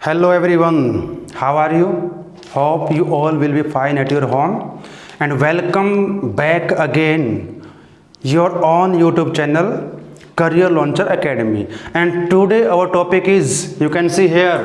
Hello everyone, how are you? Hope you all will be fine at your home and welcome back again your own YouTube channel Career Launcher Academy. And today our topic is, you can see here,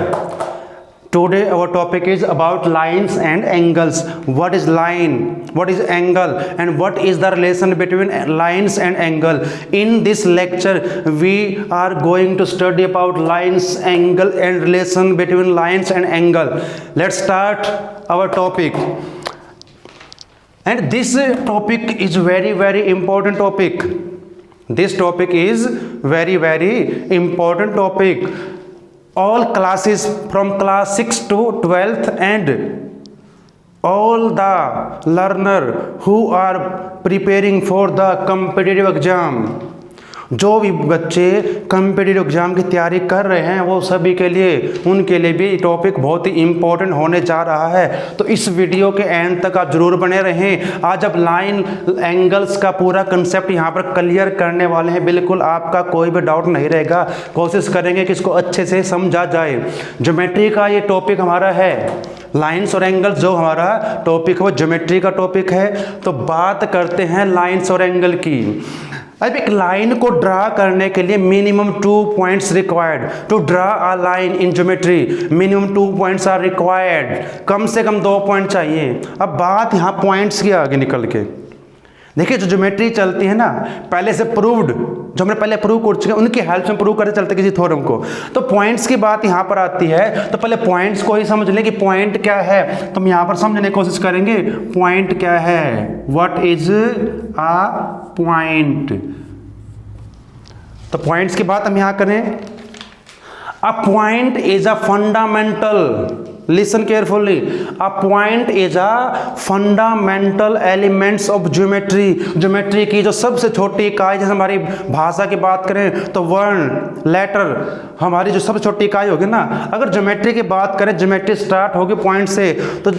today our topic is about lines and angles. What is line, what is angle, and what is the relation between lines and angle? In this lecture we are going to study about lines, angle and relation between lines and angle. Let's start our topic. And this topic is very important topic. This topic is very important topic. All classes from class 6 to 12th and all the learner who are preparing for the competitive exam, जो भी बच्चे competitive exam की तैयारी कर रहे हैं वो सभी के लिए, उनके लिए भी टॉपिक बहुत ही इम्पोर्टेंट होने जा रहा है। तो इस वीडियो के एंड तक आप जरूर बने रहें। आज अब लाइन एंगल्स का पूरा कंसेप्ट यहाँ पर क्लियर करने वाले हैं, बिल्कुल आपका कोई भी डाउट नहीं रहेगा। कोशिश करेंगे कि इसको अच्छे से समझा जाए। ज्योमेट्री का ये टॉपिक हमारा है, लाइन्स और एंगल्स जो हमारा टॉपिक है वो ज्योमेट्री का टॉपिक है। तो बात करते हैं लाइन्स और एंगल की। अब एक लाइन को ड्रा करने के लिए minimum 2 points required. To draw a line in geometry minimum 2 points are required. कम से कम 2 पॉइंट चाहिए। अब बात यहाँ पॉइंट्स की आगे निकल के देखिए, जो ज्योमेट्री चलती है ना, पहले से प्रूव्ड, जो हमने पहले प्रूव कर चुके हैं उनकी हेल्प से प्रूव करते चलते किसी थ्योरम को। तो पॉइंट्स की बात यहाँ पर आती है, तो पहले पॉइंट्स को ही समझ लें कि पॉइंट क्या है। तो हम यहाँ पर समझने की कोशिश करेंगे पॉइंट क्या है, व्हाट इज अ पॉइंट। तो पॉइंट्स की बात हम यहाँ करें। A point is a fundamental, listen carefully, a point is a fundamental elements of geometry. Geometry की जो सबसे छोटी इकाई, जैसे हमारी भाषा की बात करें तो वर्ण, लेटर, हमारी जो सबसे छोटी इकाई होगी ना, अगर ज्योमेट्री की बात करें, ज्योमेट्री स्टार्ट होगी पॉइंट से, तो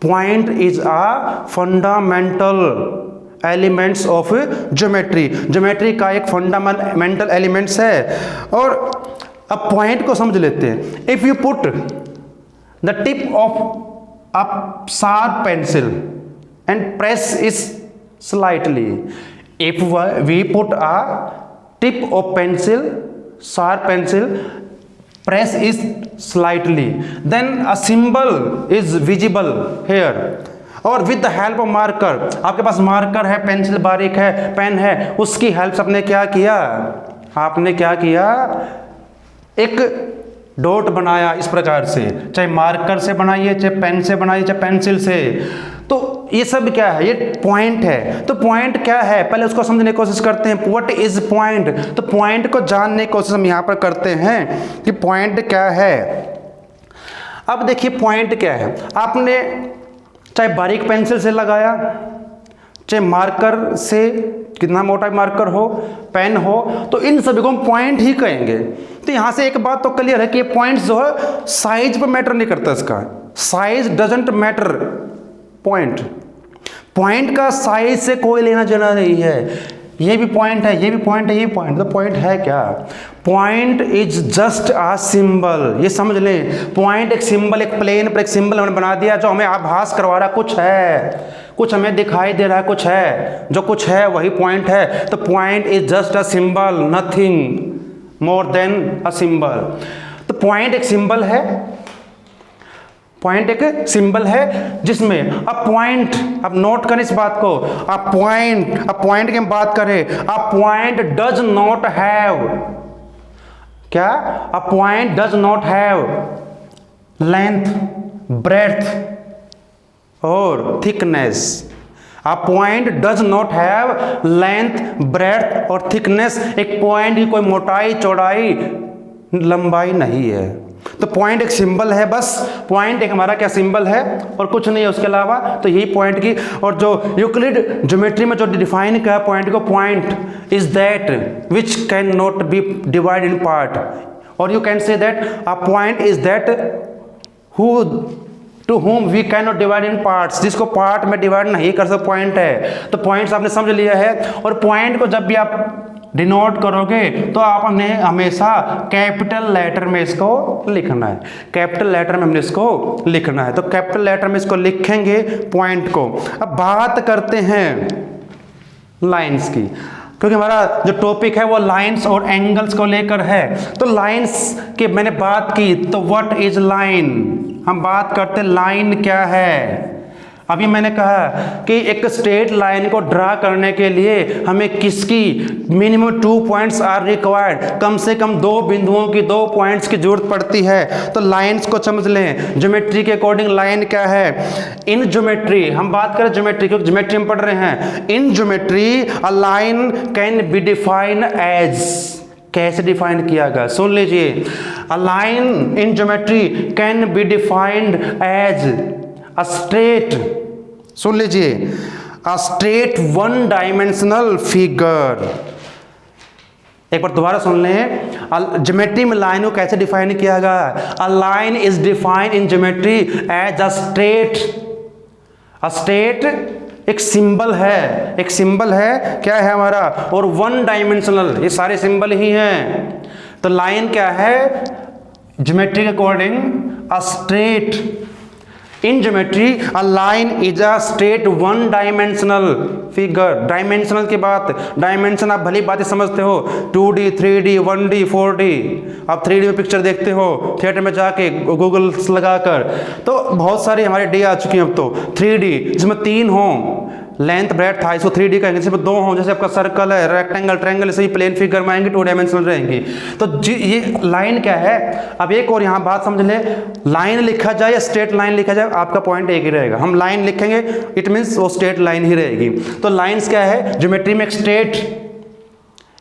point is a fundamental elements of geometry. Geometry का एक फंडामेंटल एलिमेंट्स है। और अब पॉइंट को समझ लेते हैं। If you put the tip of a sharp pencil and press it slightly, if we put a tip of pencil, sharp pencil, press it slightly, then a symbol is visible here। और with the help of marker, आपके पास marker है, pencil बारीक है, pen है, उसकी help से आपने क्या किया, आपने क्या किया, एक डॉट बनाया इस प्रकार से। चाहे मार्कर से बनाइए, चाहे पेन से बनाइए, चाहे पेंसिल से। तो ये सब क्या है, ये पॉइंट है। तो पॉइंट क्या है, पहले उसको समझने की कोशिश करते हैं। What is point. तो पॉइंट को जानने की कोशिश हम यहाँ पर करते हैं कि पॉइंट क्या है। अब देखिए पॉइंट क्या है। आपने चाहे बारीक पेंसिल से लगाया, चाहे मार्कर से, कितना मोटा मार्कर हो, पेन हो, तो इन सभी को हम पॉइंट ही कहेंगे। तो यहाँ से एक बात तो क्लियर है कि ये पॉइंट्स जो है साइज पर मैटर नहीं करता, इसका साइज डजंट मैटर। पॉइंट का साइज से कोई लेना देना नहीं है। ये भी पॉइंट है, ये भी पॉइंट है, ये पॉइंट। तो पॉइंट है क्या, point is just a symbol. ये समझ लें, पॉइंट एक सिंबल, एक प्लेन पर एक सिंबल हमने बना दिया जो हमें आभास करवा रहा है कुछ है, कुछ हमें दिखाई दे रहा है, कुछ है, जो कुछ है वही पॉइंट है। तो point is just a symbol, nothing more than a symbol. तो पॉइंट एक सिंबल है, पॉइंट एक सिंबल है जिसमें अ पॉइंट, अब नोट करें इस बात को, अ पॉइंट की हम बात करें, a point does not have, क्या, a point does not have length, breadth और thickness. A point does not have length, breadth और थिकनेस। एक पॉइंट की कोई मोटाई, चौड़ाई, लंबाई नहीं है। तो पॉइंट एक सिंबल है, बस पॉइंट एक हमारा क्या सिंबल है और कुछ नहीं है उसके अलावा। तो यही पॉइंट की, और जो यूक्लिड ज्योमेट्री में जो डिफाइन किया पॉइंट को, point is that which can not be divide in part, और you can say that a point is that who to whom we can not divide in parts, जिसको part में divide नहीं कर सकते, point है। तो points आपने समझ लिया है। और पॉइंट को जब भी आप डिनोट करोगे तो आपने हमेशा कैपिटल लेटर में इसको लिखना है, कैपिटल लेटर में हमने इसको लिखना है। तो कैपिटल लेटर में इसको लिखेंगे पॉइंट को। अब बात करते हैं लाइंस की, क्योंकि हमारा जो टॉपिक है वो लाइंस और एंगल्स को लेकर है। तो लाइंस की मैंने बात की, तो व्हाट इज लाइन, हम बात करते लाइन क्या है। अभी मैंने कहा कि एक स्ट्रेट लाइन को ड्रा करने के लिए हमें किसकी मिनिमम 2 पॉइंट्स आर रिक्वायर्ड, कम से कम 2 बिंदुओं की 2 पॉइंट्स की जरूरत पड़ती है। तो लाइंस को समझ लें, ज्योमेट्री के अकॉर्डिंग लाइन क्या है। इन ज्योमेट्री, हम बात करें ज्योमेट्री क्योंकि ज्योमेट्री हम पढ़ रहे हैं। In geometry a line can be define as, कैसे डिफाइन किया गया सुन लीजिए। A line in geometry can be defined as a straight, सुन लीजिए, अ स्ट्रेट 1 डायमेंशनल फिगर। एक बार दोबारा सुन लें, ज्योमेट्री में लाइन को कैसे डिफाइन किया गया। A line is defined in geometry as a straight. A straight एक सिंबल है, एक सिंबल है, क्या है हमारा, और 1 डायमेंशनल, ये सारे सिंबल ही हैं। तो लाइन क्या है ज्योमेट्री के according, a straight. In geometry, a line is a straight 1 dimensional figure। Dimensional की बात, डायमेंशन आप भली बातें समझते हो, 2D 3D 1D 4D। आप 3D में पिक्चर देखते हो थिएटर में जाके गूगल लगाकर, तो बहुत सारी हमारी डी आ चुकी हैं अब तो 3D, जिसमें 3 हों, लेंथ ब्रेथ था, इसको 3D कहेंगे, जिसमें 2 हों, जैसे आपका सर्कल है, रेक्टेंगल, ट्रायंगल, ऐसे ही प्लेन फिगर में आएंगे 2 डायमेंशनल रहेंगी। तो ये लाइन क्या है। अब एक और यहाँ बात समझ ले, लाइन लिखा जाए या स्ट्रेट लाइन लिखा जाए, आपका पॉइंट एक ही रहेगा। हम लाइन लिखेंगे इट मीन्स वो स्ट्रेट लाइन ही रहेगी। तो लाइन्स क्या है ज्योमेट्री में,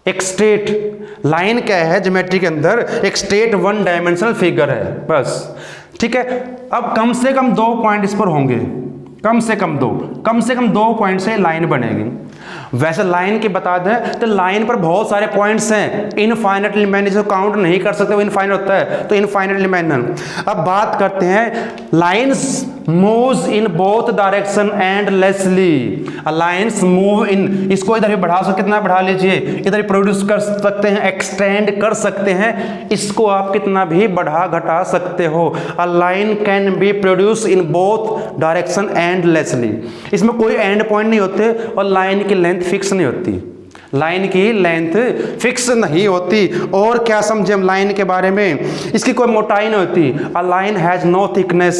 एक स्ट्रेट लाइन क्या है ज्योमेट्री के अंदर, एक स्ट्रेट 1 डायमेंशनल फिगर है, बस, ठीक है। अब कम से कम 2 पॉइंट इस पर होंगे, कम से कम 2 पॉइंट से लाइन बनेगी। वैसे लाइन की बता दें तो लाइन पर बहुत सारे पॉइंट्स हैं, इनफाइनेटली मैनी, जो काउंट नहीं कर सकते वो इनफाइनेट होता है, तो इनफाइनेटली मैनी। अब बात करते हैं lines moves in both direction endlessly. Lines move in, इसको इधर भी बढ़ा सकते, कितना बढ़ा लीजिए, इधर भी प्रोड्यूस कर सकते हैं, एक्सटेंड कर सकते हैं, इसको आप कितना भी बढ़ा घटा सकते हो। अ line can B produce in both direction endlessly. इसमें कोई एंड पॉइंट नहीं होते और लाइन की लेंथ फिक्स नहीं होती, लाइन की लेंथ फिक्स नहीं होती। और क्या समझे हम लाइन के बारे में, इसकी कोई मोटाई नहीं होती। A line has no thickness,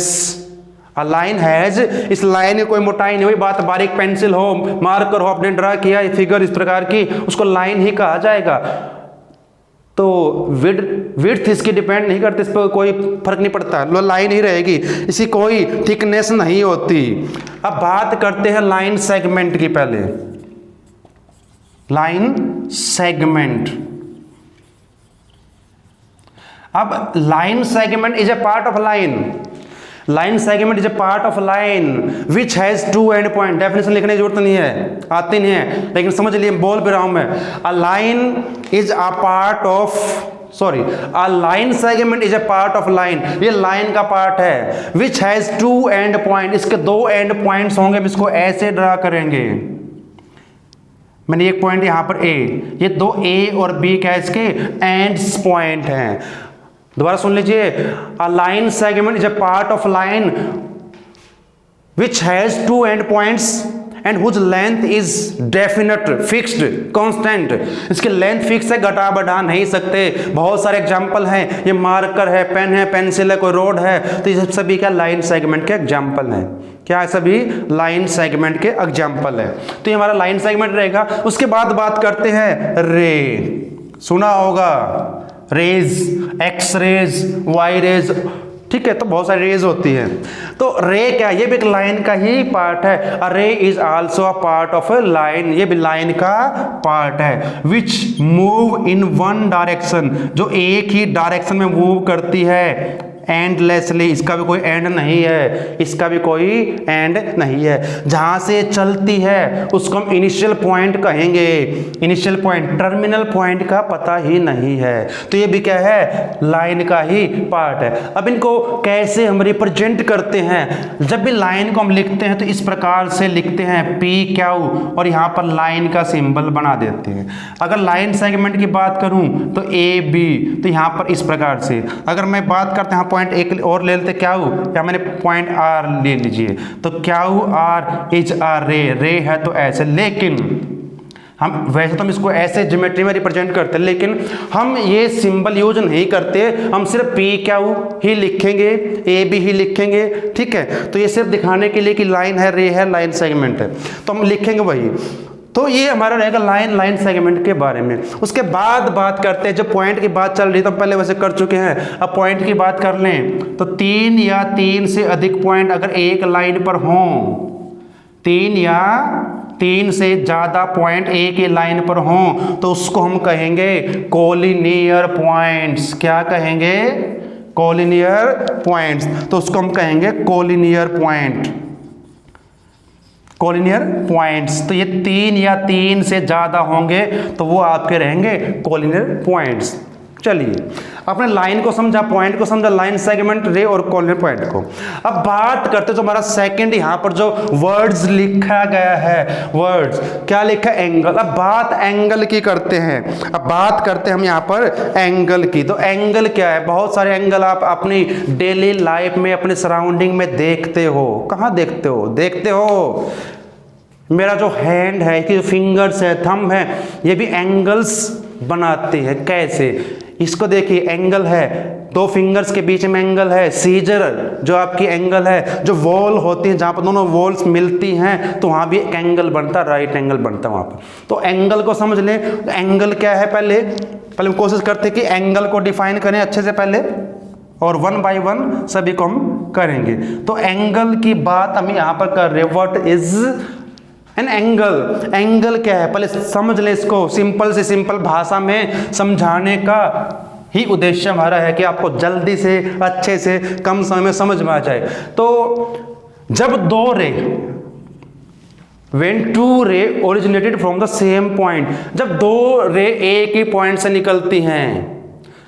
a line has, इस लाइन की कोई मोटाई नहीं हुई। बात बारीक पेंसिल हो, मार्कर हो, आपने ड्रा किया फिगर इस प्रकार की, उसको लाइन ही कहा जाएगा। तो विड्थ इसकी डिपेंड नहीं करती, इस पर कोई फर्क नहीं पड़ता, लाइन ही रहेगी, इसकी कोई थिकनेस नहीं होती। अब बात करते हैं लाइन सेगमेंट की। पहले लाइन सेगमेंट, अब line segment is a part of line. Line segment is a part of line which has 2 and point. Definition लिखने की जरूरत नहीं है, आती नहीं है, लेकिन समझ लिए, बोल भी रहा हूं मैं। अ line is a part of, sorry, a line segment is a part of line, ये लाइन का पार्ट है। विच हैज 2 एंड पॉइंट, इसके 2 एंड पॉइंट्स होंगे, हम इसको ऐसे ड्रा करेंगे। मैंने एक पॉइंट यहां पर ए, ये 2 ए और बी क्या इसके एंड्स पॉइंट हैं। दोबारा सुन लीजिए, a line segment is a part of line which has 2 end points and whose length is definite, fixed, constant. इसकी लेंथ फिक्स है, घटा बढ़ा नहीं सकते। बहुत सारे एग्जांपल हैं, ये मार्कर है, पेन है, पेंसिल है, कोई रोड है, तो ये सभी क्या लाइन सेगमेंट के एग्जांपल हैं। क्या सभी लाइन सेगमेंट के एग्जांपल है। तो ये हमारा लाइन सेगमेंट रहेगा। उसके बाद बात करते हैं रे, सुना होगा, rays, x rays, y rays, ठीक है, तो बहुत सारी रेज होती है। तो रे क्या, ये भी एक लाइन का ही पार्ट है। अ रे is also a part of A line, ये भी लाइन का पार्ट है। विच मूव इन 1 डायरेक्शन, जो एक ही डायरेक्शन में मूव करती है। एंडलेसली, इसका भी कोई एंड नहीं है, इसका भी कोई एंड नहीं है। जहां से चलती है उसको हम इनिशियल पॉइंट कहेंगे, इनिशियल पॉइंट, टर्मिनल पॉइंट का पता ही नहीं है। तो ये भी क्या है, लाइन का ही पार्ट है। अब इनको कैसे हम रिप्रेजेंट करते हैं, जब भी लाइन को हम लिखते हैं तो इस प्रकार से लिखते हैं पी क्यू, और यहाँ पर लाइन का सिंबल बना देते हैं। अगर लाइन सेगमेंट की बात करूं तो ए बी, तो यहाँ पर इस प्रकार से। अगर मैं बात करते हैं पॉइंट एक और ले लेते क्यू, या मैंने पॉइंट आर ले लीजिए, तो क्यू आर इज आर रे है तो ऐसे, लेकिन हम वैसे तो हम इसको ऐसे ज्योमेट्री में रिप्रेजेंट करते हैं, लेकिन हम ये सिंबल यूज नहीं करते, हम सिर्फ पी क्यू ही लिखेंगे, ए बी ही लिखेंगे, ठीक है। तो ये सिर्फ दिखाने के लिए कि लाइन है, रे है, लाइन सेगमेंट है, तो हम लिखेंगे वही। तो ये हमारा रहेगा लाइन सेगमेंट के बारे में। उसके बाद बात करते हैं, जब पॉइंट की बात चल रही है तो पहले वैसे कर चुके हैं, अब पॉइंट की बात कर लें तो 3 या 3 से अधिक पॉइंट अगर एक लाइन पर हों, 3 या 3 से ज़्यादा पॉइंट एक ही लाइन पर हों, तो उसको हम कहेंगे कोलिनियर पॉइंट्स। क्या कहेंगे, कोलिनियर पॉइंट्स। तो उसको हम कहेंगे कोलिनियर पॉइंट, कोलिनियर पॉइंट्स। तो ये 3 या 3 से ज़्यादा होंगे तो वो आपके रहेंगे कोलिनियर पॉइंट्स। चलिए, आपने लाइन को समझा, पॉइंट को समझा, लाइन सेगमेंट, रे और कोलिनियर पॉइंट को। अब बात करते तो हमारा सेकंड, यहाँ पर जो वर्ड्स लिखा गया है, वर्ड्स क्या लिखा है, एंगल। अब बात एंगल की करते हैं, अब बात करते हैं हम यहाँ पर एंगल की। तो एंगल क्या है, बहुत सारे एंगल आप अपनी डेली लाइफ में, अपने सराउंडिंग में देखते हो। कहाँ देखते हो, देखते हो मेरा जो हैंड है, कि जो फिंगर्स है, थंब है, ये भी एंगल्स बनाते हैं। कैसे, इसको देखिए, एंगल है, 2 फिंगर्स के बीच में एंगल है। सीजर जो आपकी एंगल है, जो वॉल होती है जहाँ पर दोनों वॉल्स मिलती हैं, तो वहाँ भी एक एंगल बनता है, राइट एंगल बनता है वहाँ पर। तो एंगल को समझ लें, एंगल क्या है, पहले हम कोशिश करते हैं कि एंगल को डिफाइन करें अच्छे से पहले, और 1 बाय 1 सभी को हम करेंगे। तो एंगल की बात हम यहाँ पर कर रहे हैं, what is an angle. Angle क्या है, पहले समझ ले इसको, सिंपल से सिंपल भाषा में समझाने का ही उद्देश्य हमारा है कि आपको जल्दी से, अच्छे से, कम समय में समझ में आ जाए। तो जब 2 रे, when 2 रे originated from the same point, जब 2 रे एक ही पॉइंट से निकलती हैं,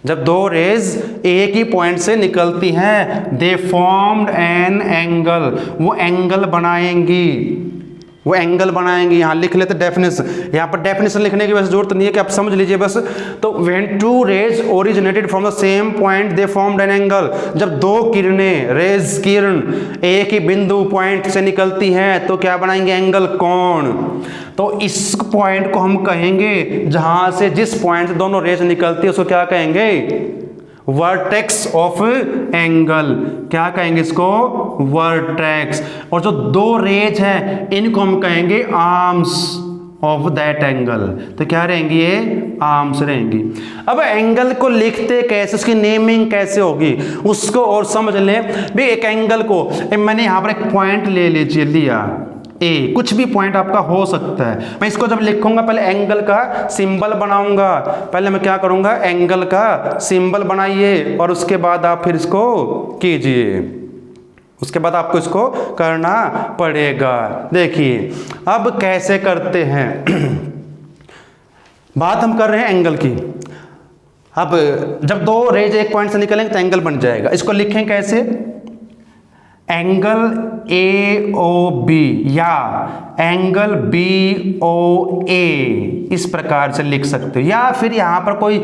जब 2 रेज एक ही पॉइंट से निकलती हैं, दे फॉर्म्ड एन एंगल, वो एंगल बनाएंगी, वो एंगल बनाएंगे। यहाँ लिख लेते डेफिनेशन, यहाँ पर डेफिनेशन लिखने की वैसे जरूरत नहीं है, कि आप समझ लीजिए बस। तो when 2 rays originated from the same point they formed an angle, जब 2 किरणें, रेज किरण एक ही बिंदु पॉइंट से निकलती हैं तो क्या बनाएंगे, एंगल, कोण। तो इस पॉइंट को हम कहेंगे, जहां से, जिस पॉइंट से दोनों रेज निकलती है उसको क्या कहेंगे, वर्टेक्स ऑफ एंगल। क्या कहेंगे इसको, वर्टेक्स। और जो 2 रेज हैं इनको हम कहेंगे आर्म्स ऑफ दैट एंगल। तो क्या रहेंगी, ये आर्म्स रहेंगी। अब एंगल को लिखते कैसे, उसकी नेमिंग कैसे होगी, उसको और समझ लें भी। एक एंगल को मैंने यहाँ पर एक पॉइंट ले लीजिए, लिया ए, कुछ भी पॉइंट आपका हो सकता है। मैं इसको जब लिखूंगा पहले एंगल का सिंबल बनाऊंगा, पहले मैं क्या करूंगा, एंगल का सिंबल बनाइए, और उसके बाद आप फिर इसको कीजिए, उसके बाद आपको इसको करना पड़ेगा। देखिए अब कैसे करते हैं, बात हम कर रहे हैं एंगल की। अब जब 2 रेज एक पॉइंट से निकलेंगे तो एंगल बन जाएगा। इसको लिखें कैसे, एंगल AOB या एंगल BOA, इस प्रकार से लिख सकते हो। या फिर यहाँ पर कोई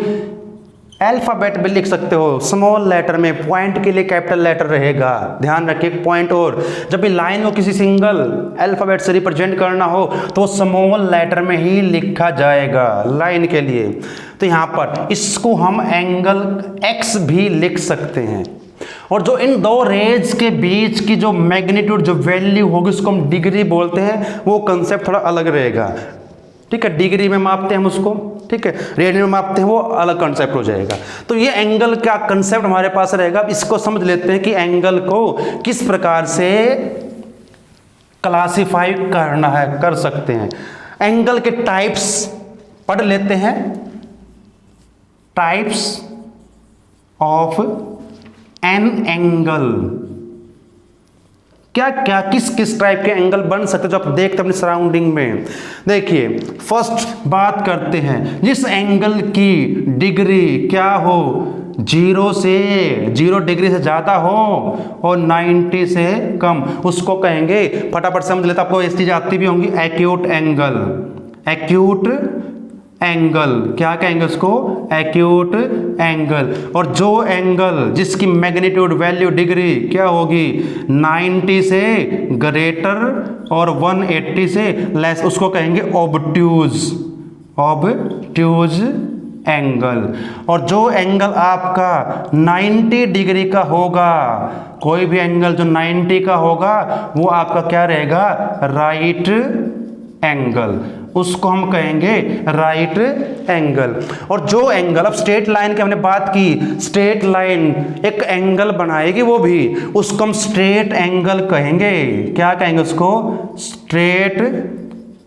अल्फाबेट भी लिख सकते हो, स्मॉल लेटर में, पॉइंट के लिए कैपिटल लेटर रहेगा। ध्यान रखिए पॉइंट, और जब भी लाइन को किसी सिंगल अल्फाबेट से रिप्रेजेंट करना हो तो स्मॉल लेटर में ही लिखा जाएगा लाइन के लिए। तो यहाँ पर इसको हम एंगल X भी लिख सकते हैं। और जो इन 2 रेज के बीच की जो मैग्नीट्यूड, जो वैल्यू होगी, उसको हम डिग्री बोलते हैं। वो कंसेप्ट थोड़ा अलग रहेगा, ठीक है। डिग्री में मापते हैं हम उसको, ठीक है, रेडियन में मापते हैं, वो अलग कंसेप्ट हो जाएगा। तो ये एंगल का कंसेप्ट हमारे पास रहेगा। अब इसको समझ लेते हैं कि एंगल को किस प्रकार से क्लासिफाई करना है, कर सकते हैं। एंगल के टाइप्स पढ़ लेते हैं, टाइप्स ऑफ एन एंगल, क्या क्या किस किस टाइप के एंगल बन सकते जो आप देखते हैं अपनी सराउंडिंग में। देखिए फर्स्ट बात करते हैं, जिस एंगल की डिग्री क्या हो, 0 डिग्री से ज़्यादा हो और 90 से कम, उसको कहेंगे, फटाफट समझ लेते, आपको ऐसी चीज़ आती भी होंगी, एक्यूट एंगल। एक्यूट एंगल क्या कहेंगे उसको, एक्यूट एंगल। और जो एंगल जिसकी मैग्नीट्यूड वैल्यू डिग्री क्या होगी, 90 से ग्रेटर और 180 से लेस, उसको कहेंगे ऑब्ट्यूज, ऑब्ट्यूज एंगल। और जो एंगल आपका 90 डिग्री का होगा, कोई भी एंगल जो 90 का होगा वो आपका क्या रहेगा, राइट एंगल, उसको हम कहेंगे राइट एंगल। और जो एंगल, अब स्ट्रेट लाइन की हमने बात की, स्ट्रेट लाइन एक एंगल बनाएगी वो भी, उसको हम स्ट्रेट एंगल कहेंगे। क्या कहेंगे उसको, स्ट्रेट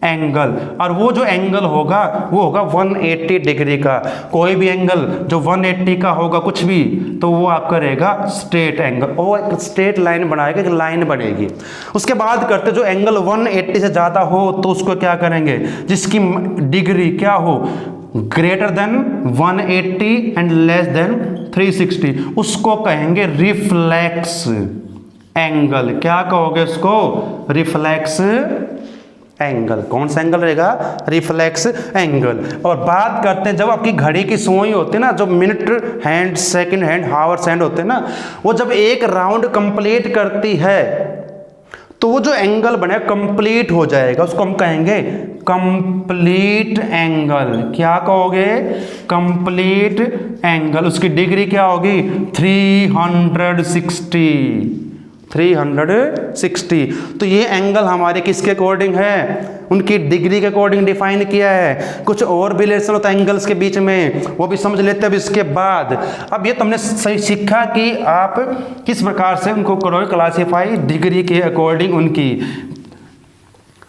एंगल। और वो जो एंगल होगा वो होगा 180 डिग्री का। कोई भी एंगल जो 180 का होगा कुछ भी, तो वो आपका रहेगा स्ट्रेट एंगल। और एक स्ट्रेट लाइन बनाएगा, एक लाइन बनेगी। उसके बाद करते जो एंगल 180 से ज़्यादा हो तो उसको क्या करेंगे, जिसकी डिग्री क्या हो, greater than 180 and less than 360, उसको कहेंगे रिफ्लेक्स एंगल। क्या कहोगे उसको, रिफ्लेक्स एंगल। कौन सा एंगल रहेगा, रिफ्लेक्स एंगल। और बात करते हैं जब आपकी घड़ी की सुई होती है ना, जो minute hand, second hand, hours hand होते हैं ना, वो जब एक राउंड कंप्लीट करती है तो वो जो एंगल बने कंप्लीट हो जाएगा, उसको हम कहेंगे कंप्लीट एंगल। क्या कहोगे, कंप्लीट एंगल। उसकी डिग्री क्या होगी, 360। तो ये एंगल हमारे किसके अकॉर्डिंग है, उनकी डिग्री के अकॉर्डिंग डिफाइन किया है। कुछ और भी रिलेशन होता है एंगल्स के बीच में, वो भी समझ लेते हैं अब इसके बाद। अब ये तुमने सही सीखा कि आप किस प्रकार से उनको करोगे क्लासीफाई, डिग्री के अकॉर्डिंग उनकी।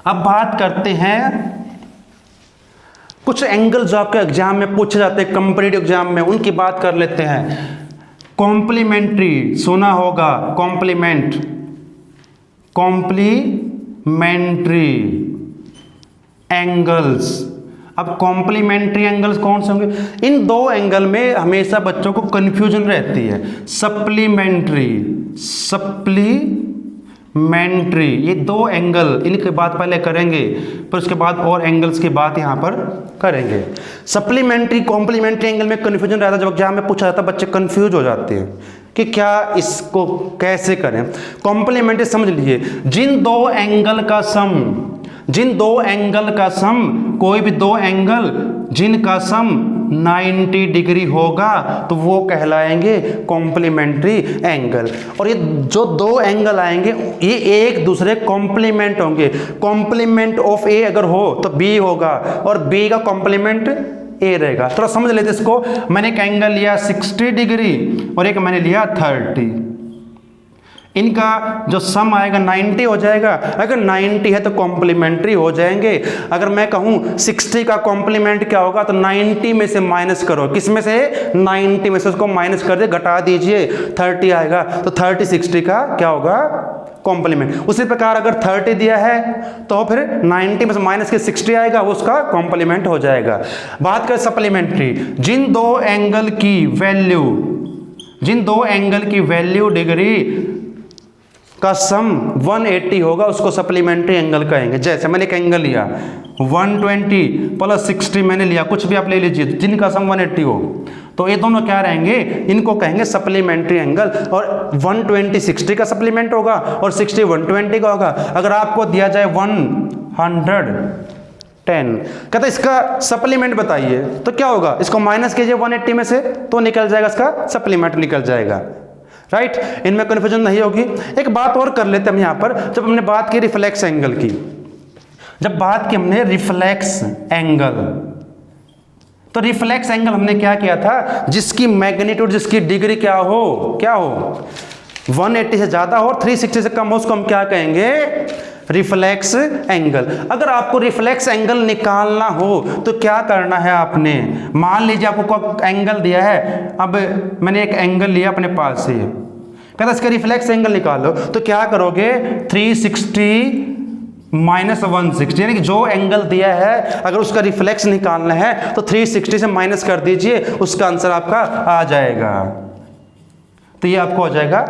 अब बात करते हैं कुछ एंगल जो आपके एग्जाम में पूछे जाते हैं, कंपैरेटिव एग्जाम में, उनकी बात कर लेते हैं। कॉम्प्लीमेंट्री सुना होगा, कॉम्प्लीमेंट्री एंगल्स। अब कॉम्प्लीमेंट्री एंगल्स कौन से होंगे, इन दो एंगल में हमेशा बच्चों को कंफ्यूजन रहती है। सप्लीमेंट्री, ये दो एंगल, इनकी बात पहले करेंगे, फिर उसके बाद और एंगल्स की बात यहाँ पर करेंगे। सप्लीमेंट्री कॉम्प्लीमेंट्री एंगल में कंफ्यूजन रहता है, जब एग्जाम में पूछा जाता है बच्चे कंफ्यूज हो जाते हैं कि क्या इसको कैसे करें। कॉम्प्लीमेंट्री समझ लीजिए, जिन दो एंगल का सम, कोई भी दो एंगल जिनका सम 90 डिग्री होगा तो वो कहलाएंगे कॉम्प्लीमेंट्री एंगल। और ये जो दो एंगल आएंगे ये एक दूसरे कॉम्प्लीमेंट होंगे। कॉम्प्लीमेंट ऑफ ए अगर हो तो बी होगा, और बी का कॉम्प्लीमेंट ए रहेगा। थोड़ा समझ लेते इसको। मैंने एक एंगल लिया 60 डिग्री और एक मैंने लिया 30, इनका जो सम आएगा 90 हो जाएगा। अगर 90 है तो कॉम्प्लीमेंट्री हो जाएंगे। अगर मैं कहूँ 60 का कॉम्प्लीमेंट क्या होगा, तो 90 में से माइनस करो, किस में से, 90 में से उसको माइनस कर दे, घटा दीजिए, 30 आएगा, तो 30 60 का क्या होगा, कॉम्प्लीमेंट। उसी प्रकार अगर 30 दिया है तो फिर 90 में से माइनस के 60 आएगा, वो उसका कॉम्प्लीमेंट हो जाएगा। बात करें सप्लीमेंट्री, जिन दो एंगल की वैल्यू डिग्री का सम 180 होगा उसको सप्लीमेंट्री एंगल कहेंगे। जैसे मैंने एक एंगल लिया 120 प्लस 60 मैंने लिया, कुछ भी आप ले लीजिए जिनका सम 180 हो, तो ये दोनों क्या रहेंगे, इनको कहेंगे सप्लीमेंट्री एंगल। और 120 60 का सप्लीमेंट होगा और 60 120 का होगा। अगर आपको दिया जाए 110, कहते इसका सप्लीमेंट बताइए, तो क्या होगा, इसको माइनस कीजिए 180 में से तो निकल जाएगा, इसका सप्लीमेंट निकल जाएगा। राइट, इनमें कन्फ्यूजन नहीं होगी। एक बात और कर लेते हैं हम यहाँ पर, जब हमने बात की रिफ्लेक्स एंगल की, जब बात की हमने रिफ्लेक्स एंगल, तो रिफ्लेक्स एंगल हमने क्या किया था, जिसकी मैग्नीट्यूड, जिसकी डिग्री क्या हो 180 से ज्यादा हो और 360 से कम हो, उसको हम क्या कहेंगे, रिफ्लेक्स एंगल। अगर आपको रिफ्लेक्स एंगल निकालना हो तो क्या करना है आपने, मान लीजिए आपको एंगल दिया है, अब मैंने एक एंगल लिया अपने पास से कहता इसका रिफ्लेक्स एंगल निकालो, तो क्या करोगे 360 माइनस 160, यानी कि जो एंगल दिया है अगर उसका रिफ्लेक्स निकालना है तो 360 से माइनस कर दीजिए, उसका आंसर आपका आ जाएगा। तो ये आपको हो जाएगा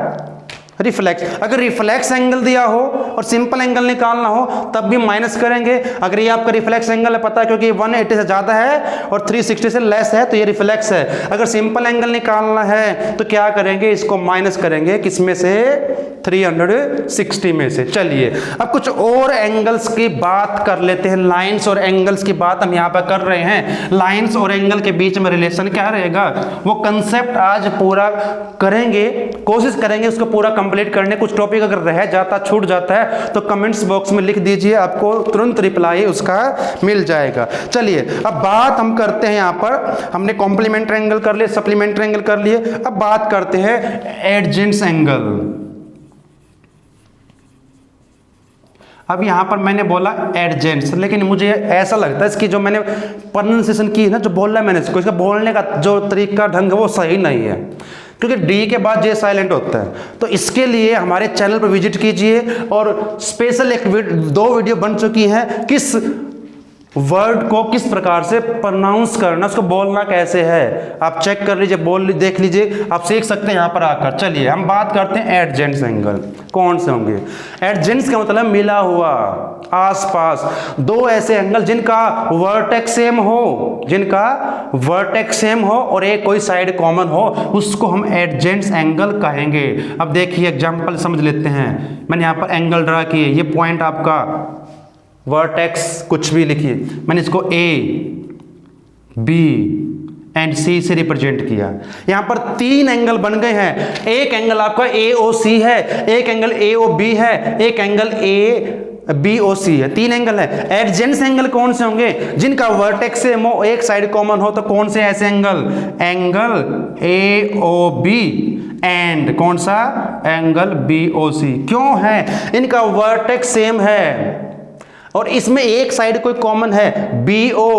रिफ्लेक्स। अगर रिफ्लेक्स एंगल दिया हो और सिंपल एंगल निकालना हो तब भी माइनस करेंगे। अगर ये आपका रिफ्लेक्स एंगल है, पता है क्योंकि 180 से ज़्यादा है और 360 से लेस है तो ये रिफ्लेक्स है। अगर सिंपल एंगल निकालना है तो क्या करेंगे, इसको माइनस करेंगे, किसमें से 360 में से। चलिए अब कुछ और एंगल्स की बात कर लेते हैं। लाइंस और एंगल्स की बात हम यहाँ पर कर रहे हैं। लाइंस और एंगल के बीच में रिलेशन क्या रहेगा वो कंसेप्ट आज पूरा करेंगे, कोशिश करेंगे उसको पूरा कंप्लीट करने। कुछ टॉपिक अगर रह जाता, छूट जाता है तो कमेंट्स बॉक्स में लिख दीजिए, आपको तुरंत रिप्लाई उसका मिल जाएगा। चलिए अब बात हम करते हैं, यहाँ पर हमने कॉम्प्लीमेंट्री एंगल कर लिए, सप्लीमेंट्री एंगल कर लिए, अब बात करते हैं एडजेंट्स एंगल। अब यहाँ पर मैंने बोला एडजेंट्स, लेकिन मुझे ऐसा लगता है इसकी जो मैंने प्रोनाउंसिएशन की है ना, जो बोल रहा है मैंने इसको, इसका बोलने का जो तरीका ढंग है वो सही नहीं है, क्योंकि डी के बाद जे साइलेंट होता है। तो इसके लिए हमारे चैनल पर विजिट कीजिए और स्पेशल दो वीडियो बन चुकी हैं, किस वर्ड को किस प्रकार से प्रोनाउंस करना, उसको बोलना कैसे है, आप चेक कर लीजिए, देख लीजिए, आप सीख सकते हैं यहाँ पर आकर। चलिए हम बात करते हैं एडजेंट्स एंगल कौन से होंगे। एडजेंट्स का मतलब मिला हुआ, आसपास, दो ऐसे एंगल जिनका वर्टेक्स सेम हो, जिनका वर्टेक्स सेम हो और एक कोई साइड कॉमन हो, उसको हम एडजेंट्स एंगल कहेंगे। अब देखिए एग्जांपल समझ लेते हैं। मैंने यहाँ पर एंगल ड्रा किए, ये पॉइंट आपका वर्टेक्स कुछ भी लिखिए, मैंने इसको ए बी एंड सी से रिप्रेजेंट किया। यहां पर तीन एंगल बन गए हैं। एक एंगल आपका ए ओ सी है, एक एंगल ए ओ बी है, एक एंगल ए बी ओ सी है, तीन एंगल है। एडजेंट्स एंगल कौन से होंगे, जिनका वर्टेक्स से एक साइड कॉमन हो। तो कौन से ऐसे angle, angle A O B and कौन सा, एंगल बी ओ सी। क्यों है, इनका वर्टेक्स सेम है और इसमें एक साइड कोई कॉमन है, बी ओ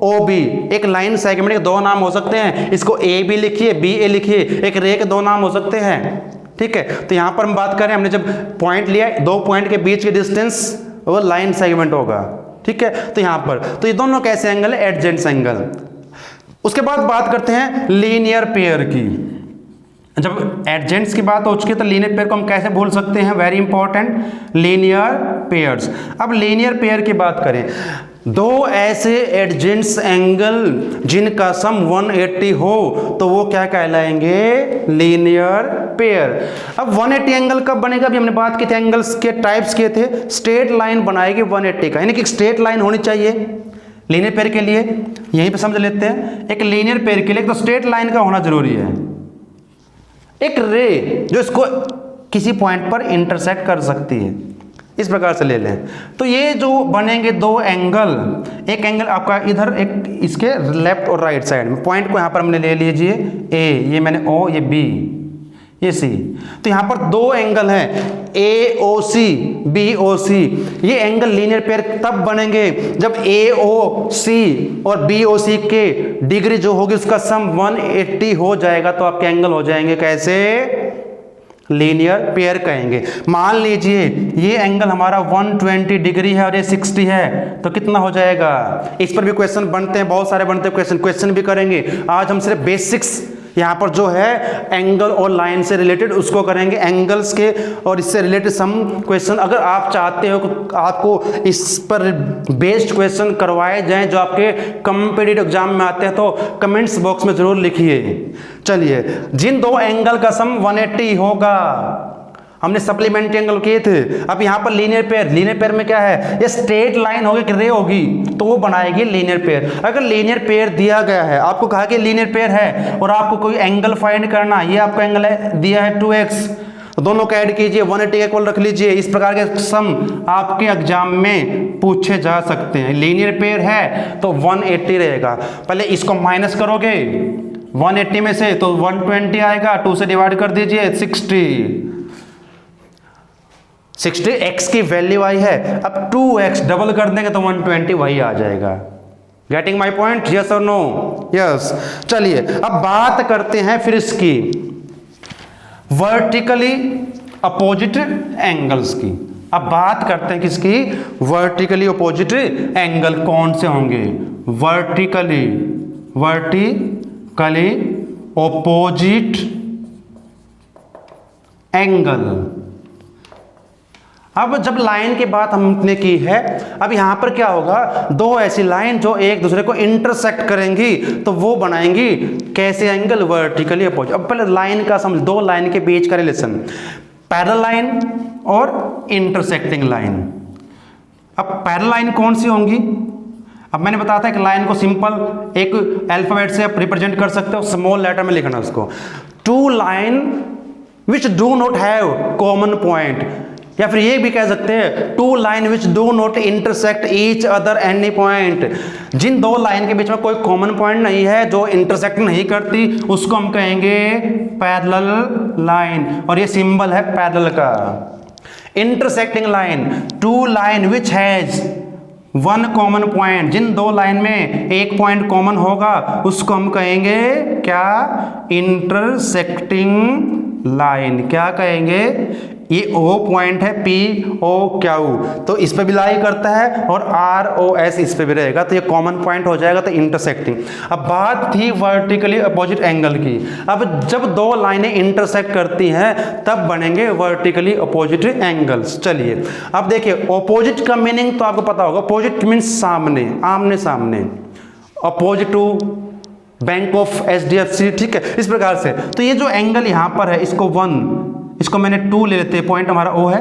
ओ बी, एक लाइन सेगमेंट के दो नाम हो सकते हैं, इसको ए बी लिखिए, बी ए लिखिए, एक रे के दो नाम हो सकते हैं, ठीक है। तो यहां पर हम बात करें, हमने जब पॉइंट लिया, दो पॉइंट के बीच के डिस्टेंस वो लाइन सेगमेंट होगा, ठीक है। तो यहां पर तो ये दोनों कैसे एंगल है, एडजेंट्स एंगल। उसके बाद बात करते हैं लीनियर पेयर की। जब एडजेंट्स की बात हो चुकी है तो लीनियर पेयर को हम कैसे भूल सकते हैं, वेरी इंपॉर्टेंट, लीनियर पेयर्स। अब लीनियर पेयर की बात करें, दो ऐसे एडजेंट्स एंगल जिनका सम 180 हो तो वो क्या कहलाएंगे, लीनियर पेयर। अब 180 एंगल कब बनेगा, अभी हमने बात की थी, एंगल्स के टाइप्स किए थे। स्ट्रेट लाइन बनाएगी 180 का, यानी कि स्ट्रेट लाइन होनी चाहिए लीनियर पेयर के लिए। यहीं पे समझ लेते हैं, एक लीनियर पेयर के लिए एक तो स्ट्रेट लाइन का होना जरूरी है, एक रे जो इसको किसी पॉइंट पर इंटरसेक्ट कर सकती है, इस प्रकार से ले लें। तो ये जो बनेंगे दो एंगल, एक एंगल आपका इधर, एक इसके लेफ्ट और राइट साइड में, पॉइंट को यहाँ पर हमने ले लीजिए ए, ये मैंने ओ, ये बी, ये सी। तो यहाँ पर दो एंगल हैं ए ओ सी, बी ओ सी। ये एंगल लीनियर पेयर तब बनेंगे जब ए ओ सी और बी ओ सी के डिग्री जो होगी उसका सम 180 हो जाएगा, तो आपके एंगल हो जाएंगे कैसे, लीनियर पेयर कहेंगे। मान लीजिए ये एंगल हमारा 120 डिग्री है और ये 60 है, तो कितना हो जाएगा। इस पर भी क्वेश्चन बनते हैं, बहुत सारे बनते हैं क्वेश्चन भी करेंगे। आज हम सिर्फ बेसिक्स यहाँ पर जो है एंगल और लाइन से रिलेटेड उसको करेंगे, एंगल्स के और इससे रिलेटेड सम क्वेश्चन। अगर आप चाहते हो कि आपको इस पर बेस्ड क्वेश्चन करवाए जाएं जो आपके कॉम्पिटिटिव एग्जाम में आते हैं, तो कमेंट्स बॉक्स में जरूर लिखिए। चलिए, जिन दो एंगल का सम 180 होगा, हमने सप्लीमेंट्री एंगल किए थे। अब यहाँ पर लीनियर पेयर, लीनियर पेयर में क्या है, ये स्ट्रेट लाइन होगी कि रे होगी, तो वो बनाएगी लीनियर पेयर। अगर लीनियर पेयर दिया गया है, आपको कहा कि लीनियर पेयर है और आपको कोई एंगल फाइंड करना, ये आपका एंगल है दिया है 2x, तो दोनों को ऐड कीजिए, 180 इक्वल रख लीजिए। इस प्रकार के सम आपके एग्जाम में पूछे जा सकते हैं। लीनियर पेयर है तो 180 रहेगा, पहले इसको माइनस करोगे 180 में से तो 120 आएगा, 2 से डिवाइड कर दीजिए 60 x की वैल्यू आई है, अब 2x डबल कर देंगे तो 120 वही आ जाएगा। गेटिंग माई पॉइंट, यस और नो, यस। चलिए अब बात करते हैं फिर इसकी, वर्टिकली अपोजिट एंगल्स की। अब बात करते हैं किसकी, वर्टिकली अपोजिट एंगल कौन से होंगे, वर्टिकली अपोजिट एंगल। अब जब लाइन की बात हमने की है, अब यहां पर क्या होगा, दो ऐसी लाइन जो एक दूसरे को इंटरसेक्ट करेंगी तो वो बनाएंगी कैसे एंगल, वर्टिकली अपोजिट। अब पहले लाइन का समझ, दो लाइन के बीच का रिलेशन, पैरेलल लाइन और इंटरसेक्टिंग लाइन। अब पैरेलल लाइन कौन सी होंगी, अब मैंने बताया था एक लाइन को सिंपल एक अल्फाबेट से आप रिप्रेजेंट कर सकते हो, स्मॉल लेटर में लिखना उसको, two line which do not have common point, या फिर ये भी कह सकते हैं two line which do not intersect each other any point. जिन दो लाइन के बीच में कोई कॉमन पॉइंट नहीं है, जो इंटरसेक्ट नहीं करती, उसको हम कहेंगे पैरेलल लाइन, और ये सिंबल है पैरेलल का। Intersecting line, two line which has one common point, जिन दो लाइन में एक पॉइंट कॉमन होगा उसको हम कहेंगे क्या, इंटरसेक्टिंग लाइन। क्या कहेंगे, ये O पॉइंट है POQ, तो इस पे भी लाई करता है, और ROS इस पे भी रहेगा, तो ये कॉमन पॉइंट हो जाएगा, तो इंटरसेक्टिंग। अब बात थी वर्टिकली अपोजिट एंगल की। अब जब दो लाइनें इंटरसेक्ट करती हैं तब बनेंगे वर्टिकली अपोजिट एंगल्स। चलिए अब देखिए, अपोजिट का मीनिंग तो आपको पता होगा, अपोजिट मीन्स सामने, आमने सामने, opposite to bank of HDFC, ठीक है, इस प्रकार से। तो ये जो एंगल यहाँ पर है, इसको 1, इसको मैंने 2 ले लेते हैं, पॉइंट हमारा O है,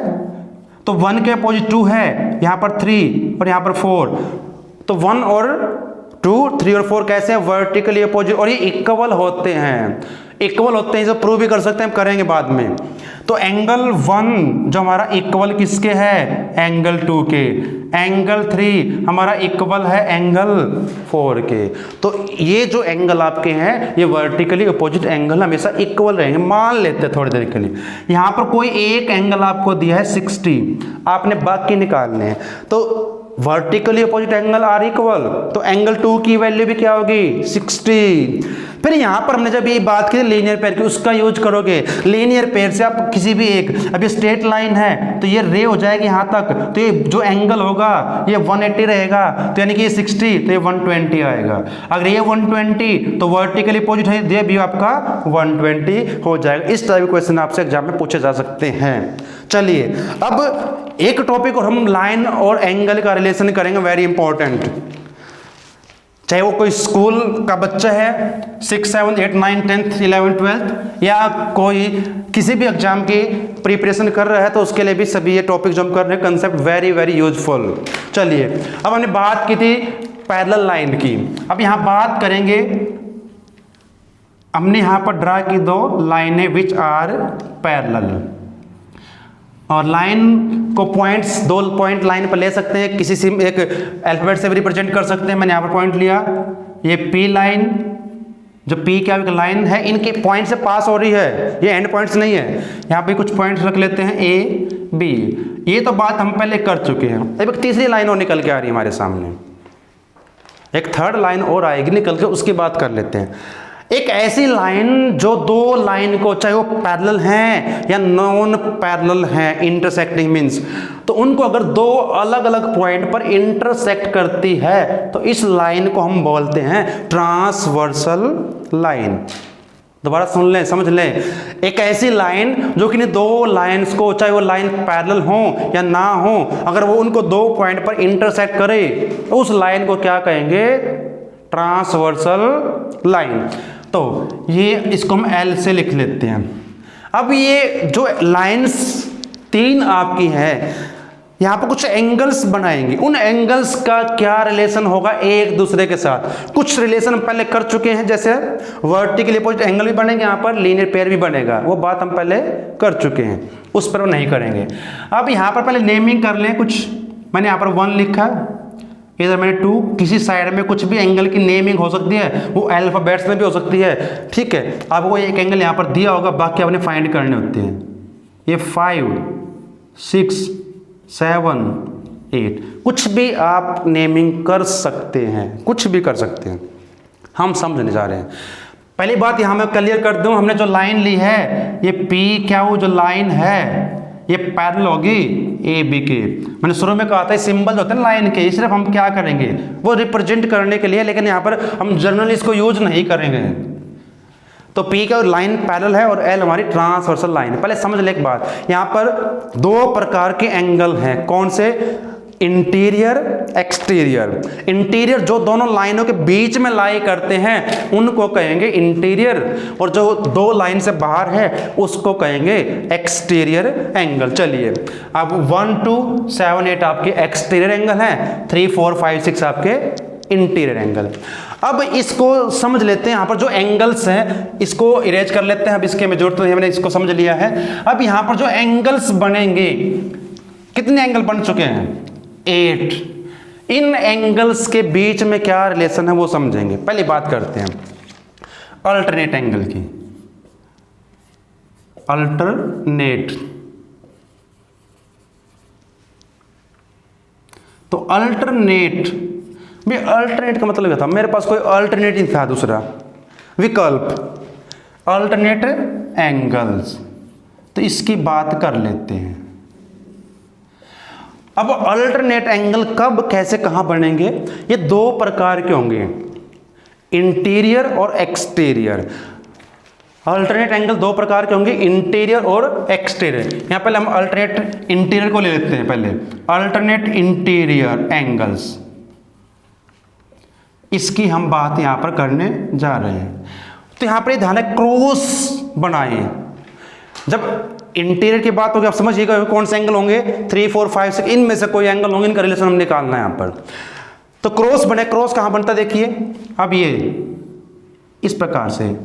तो 1 के अपोजिट 2 है, यहाँ पर 3 और यहाँ पर 4, तो 1 और 2, 3 और 4 कैसे हैं, वर्टिकली अपोजिट, और ये इक्वल होते हैं, इक्वल होते हैं, इसे प्रूव भी कर सकते हैं, हम करेंगे बाद में। तो एंगल 1 जो हमारा इक्वल किसके है, एंगल 2 के, एंगल 3 हमारा इक्वल है एंगल 4 के। तो ये जो एंगल आपके हैं ये वर्टिकली अपोजिट एंगल हमेशा इक्वल रहेंगे। मान लेते हैं थोड़ी देर के लिए, यहाँ पर कोई एक एंगल आपको दिया है 60, आपने बाकी निकालने हैं, तो vertically opposite angle are equal, तो एंगल 2 की वैल्यू भी क्या होगी, 60। फिर यहां पर हमने जब ये बात की लीनियर पेयर की, उसका यूज करोगे, लीनियर पेयर से आप किसी भी एक, अब ये स्ट्रेट लाइन है तो ये रे हो जाएगी यहां तक, तो ये जो एंगल होगा ये 180 रहेगा, तो यानी कि ये 60, तो ये 120 आएगा। अगर ये 120 तो वर्टिकली अपोजिट है, ये भी आपका 120 हो जाएगा। इस टाइप के क्वेश्चन आपसे एग्जाम में पूछे जा सकते हैं। चलिए अब एक टॉपिक और हम लाइन और एंगल का रिलेशन करेंगे, वेरी इंपॉर्टेंट। चाहे वो कोई स्कूल का बच्चा है, 6, 7, 8, 9, 10th, 11, 12, या कोई किसी भी एग्जाम की प्रिपरेशन कर रहा है, तो उसके लिए भी सभी ये टॉपिक जो हम कर रहे हैं, कंसेप्ट वेरी वेरी यूजफुल। चलिए अब हमने बात की थी पैरेलल लाइन की, अब यहाँ बात करेंगे, हमने यहाँ पर ड्रा की दो लाइनें विच आर पैरेलल, और लाइन को पॉइंट्स, 2 पॉइंट लाइन पर ले सकते हैं, किसी से एक अल्फाबेट से भी रिप्रेजेंट कर सकते हैं। मैंने यहाँ पर पॉइंट लिया, ये P लाइन, जो P क्या लाइन है, इनके पॉइंट से पास हो रही है, ये एंड पॉइंट्स नहीं है। यहाँ पे कुछ पॉइंट्स रख लेते हैं A B, ये तो बात हम पहले कर चुके हैं। अब एक तीसरी लाइन और निकल के आ रही है हमारे सामने, एक थर्ड लाइन और आएगी निकल के, उसकी बात कर लेते हैं। एक ऐसी लाइन जो दो लाइन को, चाहे वो पैरेलल हैं या नॉन पैरेलल हैं, इंटरसेक्टिंग मींस, तो उनको अगर दो अलग अलग पॉइंट पर इंटरसेक्ट करती है तो इस लाइन को हम बोलते हैं ट्रांसवर्सल लाइन। दोबारा सुन लें, समझ लें, एक ऐसी लाइन जो कि दो लाइंस को, चाहे वो लाइन पैरेलल हो या ना हो, अगर वो उनको दो पॉइंट पर इंटरसेक्ट करे तो उस लाइन को क्या कहेंगे, ट्रांसवर्सल लाइन। तो ये इसको हम L से लिख लेते हैं। अब ये जो लाइंस 3 आपकी है, यहाँ पर कुछ एंगल्स बनाएंगे, उन एंगल्स का क्या रिलेशन होगा एक दूसरे के साथ। कुछ रिलेशन हम पहले कर चुके हैं, जैसे वर्टिकली अपोजिट एंगल भी बनेंगे, यहाँ पर लीनियर पेयर भी बनेगा, वो बात हम पहले कर चुके हैं, उस पर नहीं करेंगे। अब यहाँ पर पहले नेमिंग कर लें कुछ, मैंने यहाँ पर 1 लिखा, इधर मैंने 2, किसी साइड में कुछ भी एंगल की नेमिंग हो सकती है, वो अल्फाबेट्स में भी हो सकती है, ठीक है। आपको एक एंगल यहाँ पर दिया होगा, बाकी आपने फाइंड करने होते हैं। ये 5, 6, 7, 8, कुछ भी आप नेमिंग कर सकते हैं, कुछ भी कर सकते हैं, हम समझने जा रहे हैं। पहली बात यहाँ मैं क्लियर कर दूं, हमने जो लाइन ली है ये P क्या वो जो लाइन है ये पैरेलल होगी ए बी के। मैंने शुरू में कहा था सिंबल होते हैं लाइन के, सिर्फ हम क्या करेंगे वो रिप्रेजेंट करने के लिए, लेकिन यहाँ पर हम जनरली इसको यूज नहीं करेंगे। तो P का लाइन पैरेलल है और L हमारी ट्रांसवर्सल लाइन है। पहले समझ ले एक बात, यहाँ पर दो प्रकार के एंगल हैं, कौन से? Interior exterior. इंटीरियर जो दोनों लाइनों के बीच में लाई करते हैं उनको कहेंगे इंटीरियर, और जो दो लाइन से बाहर है उसको कहेंगे एक्सटीरियर एंगल। चलिए अब 1 2 7 8 आपके एक्सटीरियर एंगल हैं, 3 4 5 6 आपके इंटीरियर एंगल। अब इसको समझ लेते हैं, यहाँ पर जो एंगल्स हैं इसको इरेज कर लेते हैं, अब इसके में जरूरत नहीं, हमने इसको समझ लिया है। अब यहाँ पर जो एंगल्स बनेंगे, कितने एंगल बन चुके हैं? 8। इन एंगल्स के बीच में क्या रिलेशन है वो समझेंगे। पहली बात करते हैं अल्टरनेट एंगल की। अल्टरनेट, तो अल्टरनेट भी, अल्टरनेट का मतलब क्या था? मेरे पास कोई अल्टरनेट नहीं था, दूसरा विकल्प अल्टरनेट एंगल्स, तो इसकी बात कर लेते हैं। अब अल्टरनेट एंगल कब कैसे कहां बनेंगे? ये दो प्रकार के होंगे, इंटीरियर और एक्सटीरियर। अल्टरनेट एंगल दो प्रकार के होंगे, इंटीरियर और एक्सटीरियर। यहां पहले हम अल्टरनेट इंटीरियर को ले लेते हैं। पहले अल्टरनेट इंटीरियर एंगल्स, इसकी हम बात यहां पर करने जा रहे हैं। तो यहां पर ध्यान है क्रॉस बनाए। जब इंटीरियर की बात होगी आप समझिएगा कौन से एंगल होंगे, 3 4 5 6 इनमें से कोई एंगल होंगे, इनका रिलेशन हम निकालना है यहां पर। तो क्रॉस बने, क्रॉस कहां बनता देखिए, अब ये इस प्रकार से।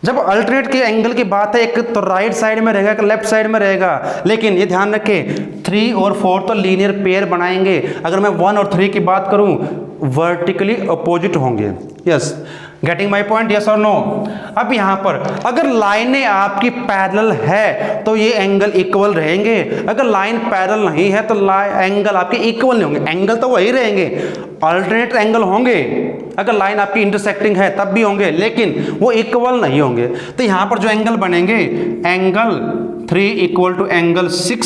जब अल्टरनेट के एंगल की बात है, एक तो राइट साइड में रहेगा, एक लेफ्ट साइड में रहेगा, लेकिन ये ध्यान रखें 3 और 4 तो लीनियर पेयर बनाएंगे। अगर मैं 1 और 3 की बात करूं वर्टिकली अपोजिट होंगे। Yes, getting my point, yes और नो? अब यहां पर अगर लाइनें आपकी पैरेलल है तो ये एंगल इक्वल रहेंगे, अगर लाइन पैरेलल नहीं है तो एंगल आपके इक्वल नहीं होंगे। एंगल तो वही रहेंगे, अल्टरनेट एंगल होंगे, अगर लाइन आपकी इंटरसेक्टिंग है तब भी होंगे, लेकिन वो इक्वल नहीं होंगे। तो यहां पर जो एंगल बनेंगे, angle 3 equal to angle 6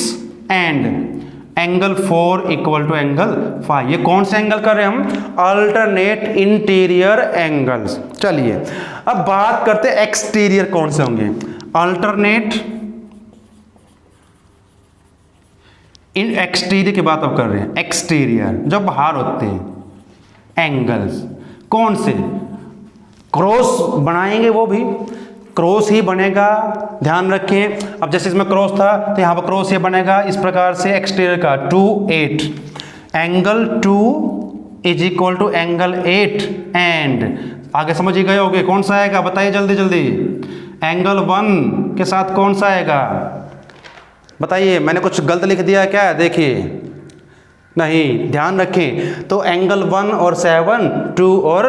and angle 4 equal to angle 5। ये कौन से एंगल कर रहे हैं हम? Alternate interior angles. चलिए अब बात करते हैं एक्सटीरियर कौन से होंगे। अल्टरनेट इन एक्सटीरियर की बात अब कर रहे हैं। एक्सटीरियर जो बाहर होते हैं एंगल्स, कौन से? क्रॉस बनाएंगे, वो भी क्रॉस ही बनेगा, ध्यान रखें। अब जैसे इसमें क्रॉस था तो यहाँ पर क्रॉस ये बनेगा इस प्रकार से एक्सटीरियर का 2 8 angle 2 is equal to angle 8 and आगे समझ ही गए होगे कौन सा आएगा, बताइए जल्दी जल्दी। एंगल 1 के साथ कौन सा आएगा बताइए, मैंने कुछ गलत लिख दिया क्या? देखिए नहीं, ध्यान रखें। तो एंगल 1 और 7 2 और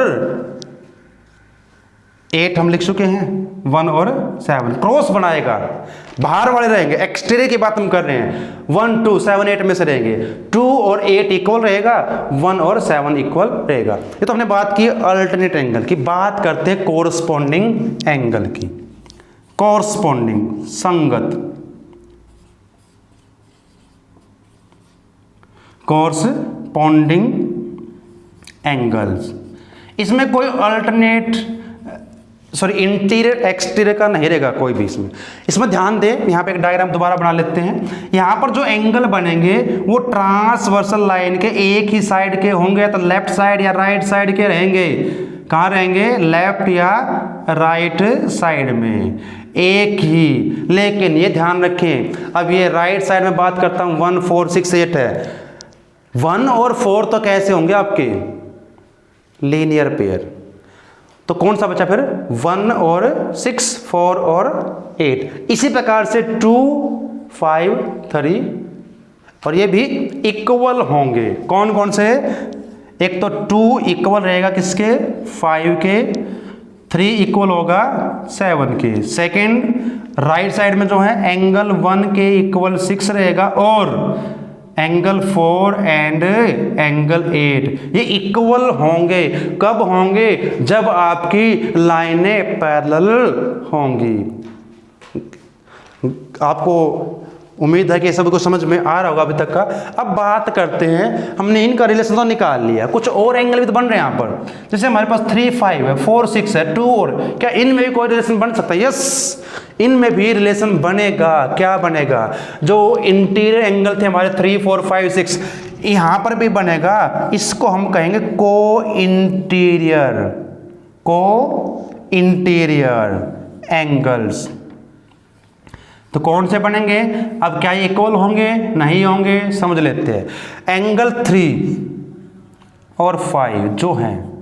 8 हम लिख चुके हैं, 1 और 7 क्रॉस बनाएगा, बाहर वाले रहेंगे। एक्सटीरियर की बात हम कर रहे हैं, 1 2 7 8 में से रहेंगे, 2 और 8 इक्वल रहेगा, 1 और 7 इक्वल रहेगा। ये तो हमने बात की अल्टरनेट एंगल की। बात करते हैं कोरस्पॉन्डिंग एंगल की। कोरस्पॉन्डिंग संगत, कोरस्पॉन्डिंग एंगल्स, इसमें कोई अल्टरनेट इंटीरियर एक्सटीरियर का नहीं रहेगा कोई भी इसमें ध्यान दें। यहाँ पे एक डायग्राम दोबारा बना लेते हैं। यहाँ पर जो एंगल बनेंगे वो ट्रांसवर्सल लाइन के एक ही साइड के होंगे, तो लेफ्ट साइड या राइट साइड के रहेंगे। कहाँ रहेंगे? लेफ्ट या राइट साइड में एक ही। लेकिन ये ध्यान रखें, अब ये राइट साइड में बात करता हूँ 1 4 6 8 है, 1 और 4 तो कैसे होंगे आपके? Linear pair. तो कौन सा बचा फिर? 1 और 6 4 और 8। इसी प्रकार से 2 5 3 और ये भी इक्वल होंगे। कौन कौन से? एक तो 2 इक्वल रहेगा किसके? 5 के, 3 इक्वल होगा 7 के। सेकंड राइट साइड में जो है एंगल 1 के इक्वल 6 रहेगा और एंगल 4 एंड एंगल 8 ये इक्वल होंगे। कब होंगे? जब आपकी लाइनें पैरेलल होंगी। आपको उम्मीद है कि सब कुछ समझ में आ रहा होगा अभी तक का। अब बात करते हैं, हमने इनका रिलेशन तो निकाल लिया, कुछ और एंगल भी तो बन रहे हैं यहाँ पर। जैसे हमारे पास 3 5 है, 4 6 है, 2 और, क्या इनमें भी कोई रिलेशन बन सकता है? यस, इनमें भी रिलेशन बनेगा। क्या बनेगा? जो इंटीरियर एंगल थे हमारे 3 4 5 6, यहाँ पर भी बनेगा। इसको हम कहेंगे को इंटीरियर एंगल्स। तो कौन से बनेंगे? अब क्या ये इक्वल होंगे? नहीं होंगे, समझ लेते हैं। एंगल 3 और 5 जो हैं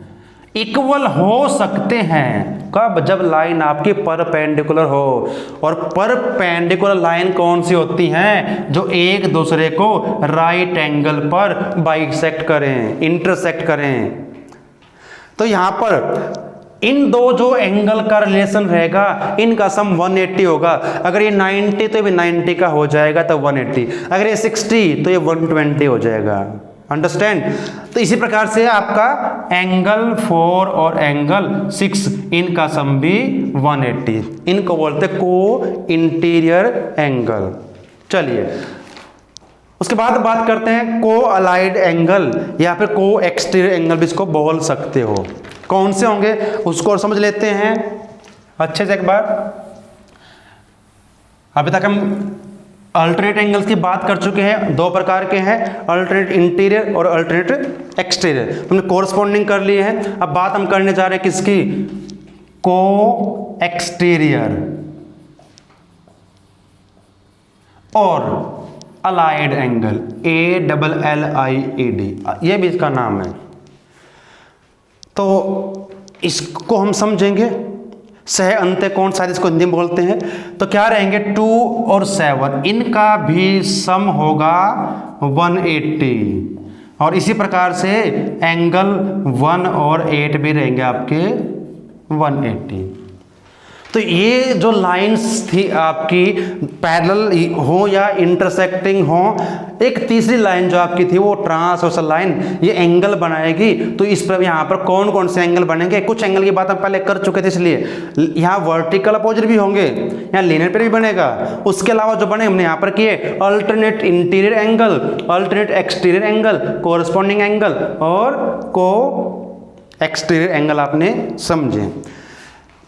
इक्वल हो सकते हैं। कब? जब लाइन आपकी परपेंडिकुलर हो। और परपेंडिकुलर लाइन कौन सी होती हैं? जो एक दूसरे को राइट एंगल पर बाइसेक्ट करें, इंटरसेक्ट करें। तो यहां पर इन दो जो एंगल का रिलेशन रहेगा, इनका सम 180 होगा। अगर ये 90 तो ये 90 का हो जाएगा, तो 180। अगर ये 60 तो ये 120 हो जाएगा। अंडरस्टैंड? तो इसी प्रकार से आपका एंगल 4 और एंगल 6 इनका सम भी 180। इनको बोलते को इंटीरियर एंगल। चलिए उसके बाद बात करते हैं को अलाइड एंगल या फिर को एक्सटीरियर एंगल भी इसको बोल सकते हो। कौन से होंगे उसको और समझ लेते हैं अच्छे से एक बार। अभी तक हम अल्टरनेट एंगल्स की बात कर चुके हैं, दो प्रकार के हैं, अल्टरनेट इंटीरियर और अल्टरनेट एक्सटीरियर। हमने कोरस्पॉन्डिंग कर लिए हैं। अब बात हम करने जा रहे हैं किसकी? को एक्सटीरियर और अलाइड एंगल, ALLIED, ये भी इसका नाम है। तो इसको हम समझेंगे। सह अंत्य कोण शायद इसको हिंदी में बोलते हैं। तो क्या रहेंगे? 2 और 7 इनका भी सम होगा 180। और इसी प्रकार से एंगल 1 और 8 भी रहेंगे आपके 180। तो ये जो लाइंस थी आपकी पैरेलल हो या इंटरसेक्टिंग हो, एक तीसरी लाइन जो आपकी थी वो ट्रांसवर्सल लाइन, ये एंगल बनाएगी। तो इस पर यहाँ पर कौन कौन से एंगल बनेंगे? कुछ एंगल की बात हम पहले कर चुके थे, इसलिए यहाँ वर्टिकल अपोजिट भी होंगे, यहाँ लीनियर पे भी बनेगा। उसके अलावा जो बने हमने यहाँ पर किए alternate interior angle, alternate exterior angle, corresponding angle और को एक्सटीरियर एंगल आपने समझे।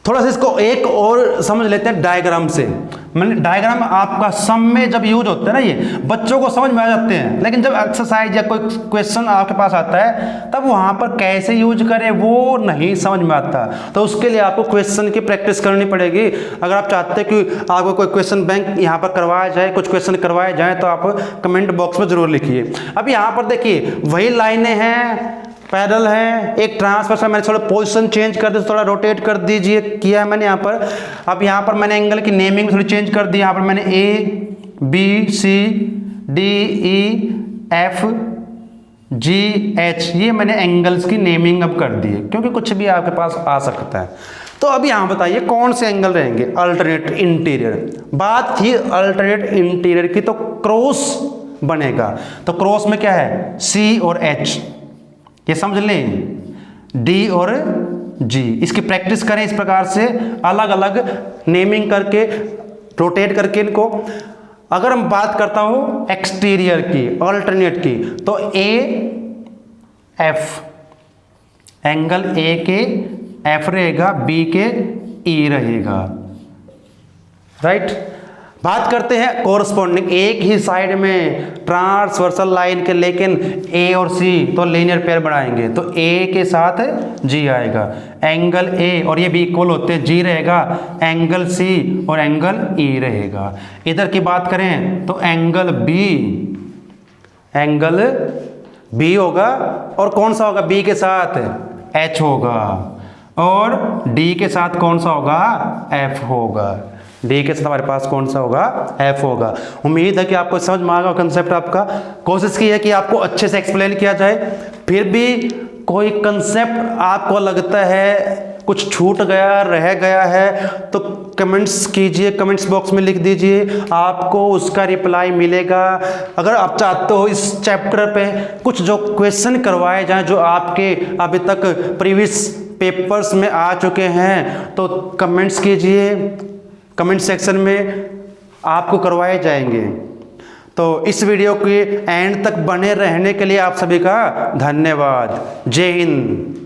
थोड़ा सा इसको एक और समझ लेते हैं डायग्राम से। मैंने डायग्राम आपका सम में जब यूज होता है ना, ये बच्चों को समझ में आ जाते हैं, लेकिन जब एक्सरसाइज या कोई क्वेश्चन आपके पास आता है तब वहाँ पर कैसे यूज करें वो नहीं समझ में आता। तो उसके लिए आपको क्वेश्चन की प्रैक्टिस करनी पड़ेगी। अगर आप चाहते हैं कि आपको कोई क्वेश्चन बैंक यहाँ पर करवाया जाए, कुछ क्वेश्चन करवाए जाए, तो आप कमेंट बॉक्स में जरूर लिखिए। अब यहाँ पर देखिए वही लाइनें हैं, पैरेलल है, एक ट्रांसवर्सल, मैंने थोड़ा पोजीशन चेंज कर दी, थोड़ा रोटेट कर दीजिए, किया है मैंने यहाँ पर। अब यहाँ पर मैंने एंगल की नेमिंग थोड़ी चेंज कर दी। यहाँ पर मैंने A B C D E F G H ये मैंने एंगल्स की नेमिंग अब कर दी है, क्योंकि कुछ भी आपके पास आ सकता है। तो अब यहाँ बताइए कौन से एंगल रहेंगे? Alternate interior. बात थी अल्टरनेट इंटीरियर की, तो क्रॉस बनेगा। तो क्रॉस में क्या है? C और H, ये समझ लें, D और G। इसकी प्रैक्टिस करें इस प्रकार से, अलग अलग नेमिंग करके, रोटेट करके इनको। अगर हम बात करता हूं एक्सटीरियर की, अल्टरनेट की, तो A F, एंगल A के F रहेगा, B के E रहेगा, राइट। बात करते हैं कोरस्पॉन्डिंग, एक ही साइड में ट्रांसवर्सल लाइन के, लेकिन A और C तो लीनियर पेयर बनाएंगे, तो A के साथ G आएगा, एंगल A और ये भी इक्वल होते हैं, G रहेगा, एंगल C और एंगल E रहेगा। इधर की बात करें तो एंगल B होगा, और कौन सा होगा? B के साथ H होगा, और D के साथ कौन सा होगा? F होगा। D के साथ हमारे पास कौन सा होगा? F होगा। उम्मीद है कि आपको समझ में आ गया कंसेप्ट आपका। कोशिश की है कि आपको अच्छे से एक्सप्लेन किया जाए। फिर भी कोई कंसेप्ट आपको लगता है कुछ छूट गया, रह गया है तो कमेंट्स कीजिए, कमेंट्स बॉक्स में लिख दीजिए, आपको उसका रिप्लाई मिलेगा। अगर आप चाहते हो इस चैप्टर पे कुछ जो क्वेश्चन करवाए जाएं जो आपके अभी तक प्रीवियस पेपर्स में आ चुके हैं तो कमेंट्स कीजिए, कमेंट सेक्शन में आपको करवाए जाएंगे। तो इस वीडियो के एंड तक बने रहने के लिए आप सभी का धन्यवाद। जय हिंद।